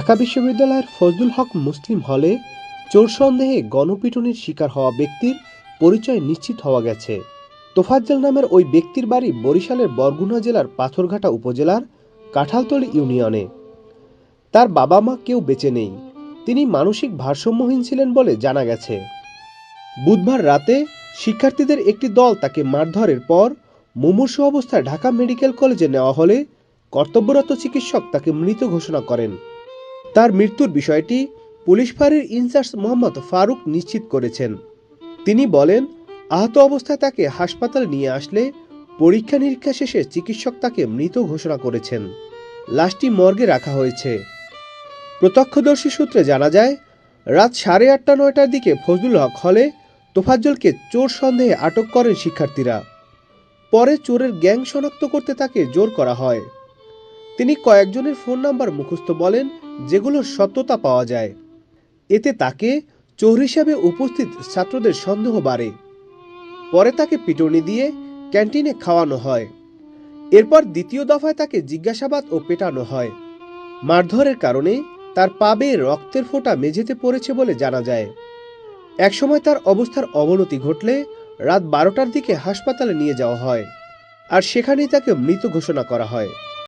ঢাকা বিশ্ববিদ্যালয়ের ফজলুল হক মুসলিম হলে চোর সন্দেহে গণপিটুনির শিকার হওয়া ব্যক্তির পরিচয় নিশ্চিত হওয়া গেছে। তোফাজ্জল নামের ওই ব্যক্তির বাড়ি বরিশালের বরগুনা জেলার পাথরঘাটা উপজেলার কাঁঠালতলী ইউনিয়নে। তার বাবা মা কেউ বেঁচে নেই। তিনি মানসিক ভারসাম্যহীন ছিলেন বলে জানা গেছে। বুধবার রাতে শিক্ষার্থীদের একটি দল তাকে মারধরের পর মুমূর্ষু অবস্থায় ঢাকা মেডিকেল কলেজে নেওয়া হলে কর্তব্যরত চিকিৎসক তাকে মৃত ঘোষণা করেন। তার মৃত্যুর বিষয়টি পুলিশ ফাঁড়ির ইনচার্জ মোহাম্মদ ফারুক নিশ্চিত করেছেন। তিনি বলেন, আহত অবস্থায় তাকে হাসপাতালে নিয়ে আসলে পরীক্ষা নিরীক্ষা শেষে চিকিৎসক তাকে মৃত ঘোষণা করেছেন। লাশটি মর্গে রাখা হয়েছে। প্রত্যক্ষদর্শী সূত্রে জানা যায়, রাত 8:30-9টার দিকে ফজলুল হক হলে তোফাজ্জলকে চোর সন্দেহে আটক করেন শিক্ষার্থীরা। পরে চোরের গ্যাং শনাক্ত করতে তাকে জোর করা হয়। তিনি কয়েকজনের ফোন নাম্বার মুখস্থ বলেন, যেগুলোর সত্যতা পাওয়া যায়। এতে তাকে চোর হিসাবে উপস্থিত ছাত্রদের সন্দেহ বাড়ে। পরে তাকে পিটুনি দিয়ে ক্যান্টিনে খাওয়ানো হয়। এরপর দ্বিতীয় দফায় তাকে জিজ্ঞাসাবাদ ও পেটানো হয়। মারধরের কারণে তার পা বেয়ে রক্তের ফোঁটা মেঝেতে পড়েছে বলে জানা যায়। একসময় তার অবস্থার অবনতি ঘটলে রাত 12টার দিকে হাসপাতালে নিয়ে যাওয়া হয়, আর সেখানেই তাকে মৃত ঘোষণা করা হয়।